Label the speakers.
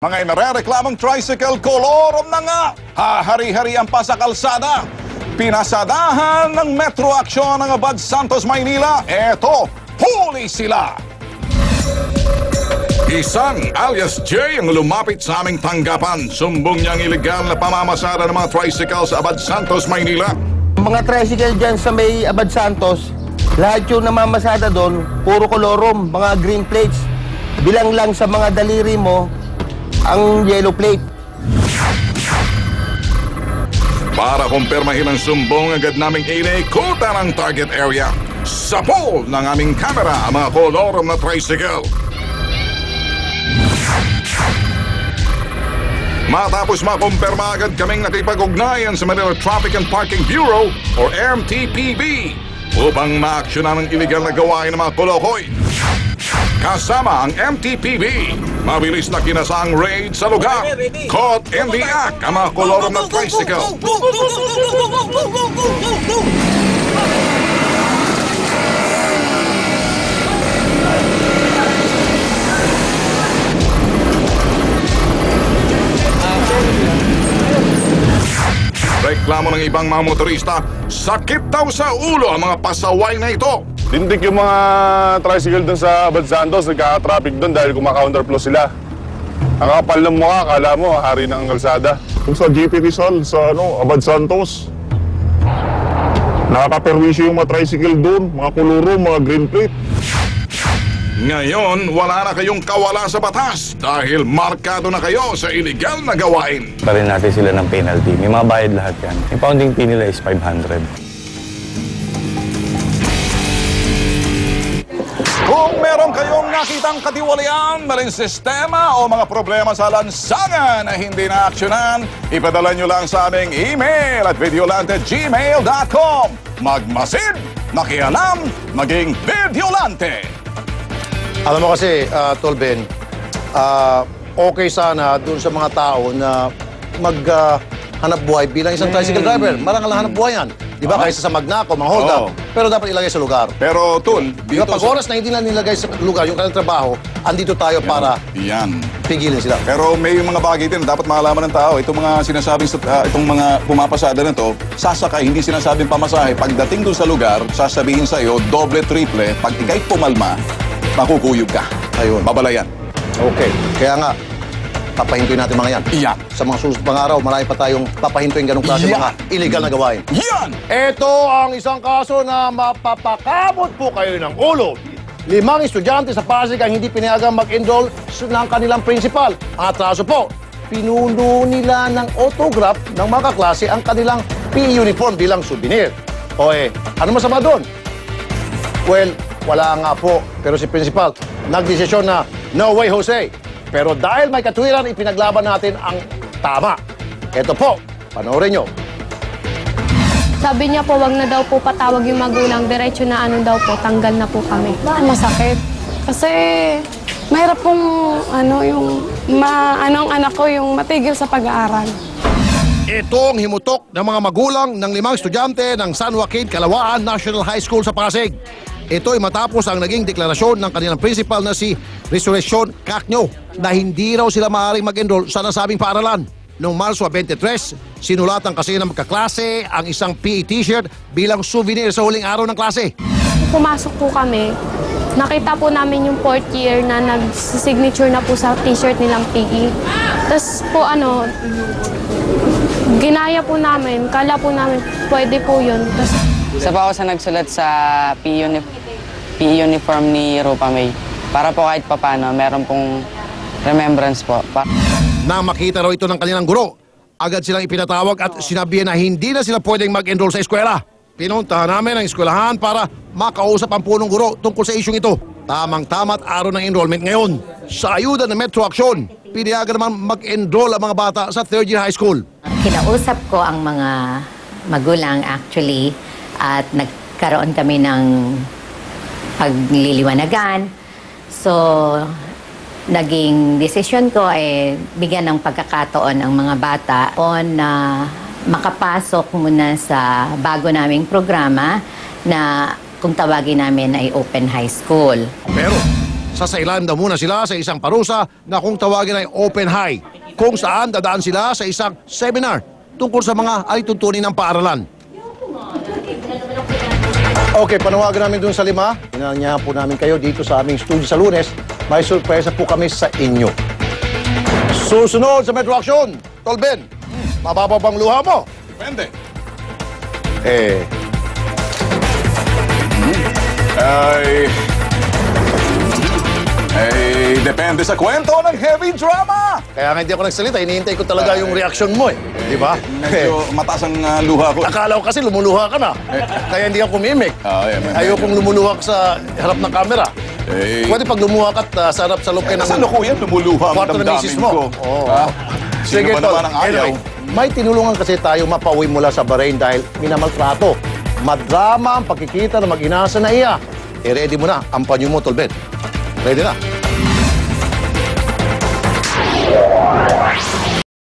Speaker 1: Mga inarereklamong tricycle kolorom na nga. Hahari-harian pa sa kalsada. Pinasadahan ng Metro Aksyon ng Abad Santos, Maynila. Eto, huli sila. Isang alias J ang lumapit sa aming tanggapan. Sumbong niyang ilegal na pamamasada ng mga tricycle sa Abad Santos, Maynila.
Speaker 2: Mga tricycle dyan sa may Abad Santos, lahat yung namamasada doon, puro kolorom, mga green plates. Bilang lang sa mga daliri mo, ang yellow plate.
Speaker 1: Para kumpirmahin ang sumbong, agad naming inaikutan ang target area. Sa pole ng aming kamera ang mga kolorom na tricycle. Matapos makumpirma, agad kaming nakipag-ugnayan sa Manila Traffic and Parking Bureau o MTPB upang maaksyonan ang iligal na gawain ng mga kolokoy. Kasama ang MTPB, mabilis na kinasang raid sa lugar. Caught in the act ang mga kolorom na tricycle. Reklamo ng ibang mga motorista, sakit daw sa ulo ang mga pasaway na ito.
Speaker 3: Tindik yung mga tricycle dun sa Abad Santos, nagkaka-traffic dun dahil kumaka-counterflow sila. Ang kapal ng mukha, akala mo, hari ng kalsada. Kung sa GP Rizal, sa Abad Santos, nakaka-perwisyo yung mga tricycle dun, mga kuluro, mga green plate.
Speaker 1: Ngayon, wala na kayong kawala sa batas dahil markado na kayo sa iligal na gawain.
Speaker 4: Parin natin sila ng penalty. May mga bayad lahat yan. Yung pounding fee nila is 500.
Speaker 1: Kung meron kayong nakitang katiwalian, maling sistema o mga problema sa lansangan na hindi na-aksyonan, ipadala nyo lang sa aming email at videolante@gmail.com. Magmasid, makialam, maging videolante.
Speaker 5: Alam mo kasi, Tolben, okay sana dun sa mga tao na maghanap buhay bilang isang tricycle driver. Marangal hanap buhay yan. Di ba? Kaysa sa magnako, mga hold up. Pero dapat ilagay sa lugar.
Speaker 1: Pero, Tol,
Speaker 5: Di ba, pag oras na hindi na nilagay sa lugar yung kanilang trabaho, andito tayo para
Speaker 1: yan.
Speaker 5: pigilin sila.
Speaker 1: Pero may mga bagay din na dapat malaman ng tao. Itong mga sinasabing, itong mga pumapasada na to, sasakay, hindi sinasabing pamasahe. Pagdating doon sa lugar, sasabihin sa'yo, doble, triple, pag ikay pumalma, makukuyog ka.
Speaker 5: Ayun.
Speaker 1: Babalayan.
Speaker 5: Okay. Kaya nga, papahintuin natin mga yan.
Speaker 1: Iyan.
Speaker 5: Sa mga susunod pang araw, marami pa tayong papahintuin ganong klase
Speaker 1: Yan.
Speaker 5: mga illegal na gawain.
Speaker 1: Yan!
Speaker 5: Ito ang isang kaso na mapapakamot po kayo ng ulo. 5 estudyante sa Pasig ang hindi pinayagang mag-enroll ng kanilang principal. Ang atraso po, pinuno nila ng autograph ng mga kaklase ang kanilang PE uniform bilang souvenir. O ano masama doon? Well, wala nga po. Pero si principal, nagdesisyon na, no way, Jose. Pero dahil may katwiran, ipinaglaban natin ang tama. Ito po, panoorin nyo.
Speaker 6: Sabi niya po, wag na daw po patawag yung magulang. Diretso na ano daw po, tanggal na po kami.
Speaker 7: Masakit. Kasi mahirap pong ang anak ko yung matigil sa pag-aaral.
Speaker 5: Ito ang himutok ng mga magulang ng 5 estudyante ng San Joaquin Calawaan National High School sa Pasig. Ito ay matapos ang naging deklarasyon ng kanilang principal na si Resurrection Cacnyo na hindi raw sila maaaring mag-enroll sa nasabing paaralan. Noong Marso 23, sinulatan kasi ng magkaklase ang isang PE t-shirt bilang souvenir sa huling araw ng klase.
Speaker 6: Pumasok po kami, nakita po namin yung 4th year na nag-signature na po sa t-shirt nilang PE. Tapos po ginaya po namin, kala po namin pwede po yun.
Speaker 8: Isa pa ako sa nagsulat sa PE uniform ni Rupa May. Para po kahit papano, meron pong remembrance po.
Speaker 5: Nang makita raw ito ng kanilang guro, agad silang ipinatawag at sinabihan na hindi na sila pwedeng mag-enroll sa eskwela. Pinuntahan namin ang eskwelahan para makausap ang punong guro tungkol sa isyong ito. Tamang-tama at araw ng enrollment ngayon. Sa ayuda ng Metro Aksyon, pinayagan naman mag-enroll ang mga bata sa 3rd year high school.
Speaker 9: Kinausap ko ang mga magulang actually at nagkaroon kami ng pagliliwanagan. So, naging desisyon ko bigyan ng pagkakataon ang mga bata na makapasok muna sa bago naming programa na kung tawagin namin ay Open High School.
Speaker 5: Pero Sasailan daw muna sila sa isang parusa na kung tawagin ay open high, kung saan dadaan sila sa isang seminar tungkol sa mga alituntunin ng paaralan. Okay, panawagan namin dun sa 5. Inanyahan po namin kayo dito sa aming studio sa Lunes. May sorpresa po kami sa inyo. Susunod sa Metro Action, Tolben, mababa bang luha mo?
Speaker 1: Depende. Depende sa kwento ng heavy drama.
Speaker 5: Kaya nga hindi ako nagsalita, hinihintay ko talaga yung reaksyon mo eh. Di ba?
Speaker 1: Medyo mataas ang luha ko.
Speaker 5: Akala ko kasi lumuluha ka na. Kaya hindi ako kumimik. Ayokong lumuluha ka sa harap ng camera. Pwede pag lumuha ka at sa harap sa loob kayo ng...
Speaker 1: Sa lukuyan, lumuluha ang
Speaker 5: kwarto ng
Speaker 1: damdamin
Speaker 5: misis mo.
Speaker 1: ko.
Speaker 5: Oo.
Speaker 1: Sino ba naman ang ayaw?
Speaker 5: Anyway, may tinulungan kasi tayo mapauwi mula sa Bahrain dahil minamaltrato. Madrama ang pagkikita ng mag-ina sa naiya. Ready mo na ang panyo mo, Tolben. Ready na?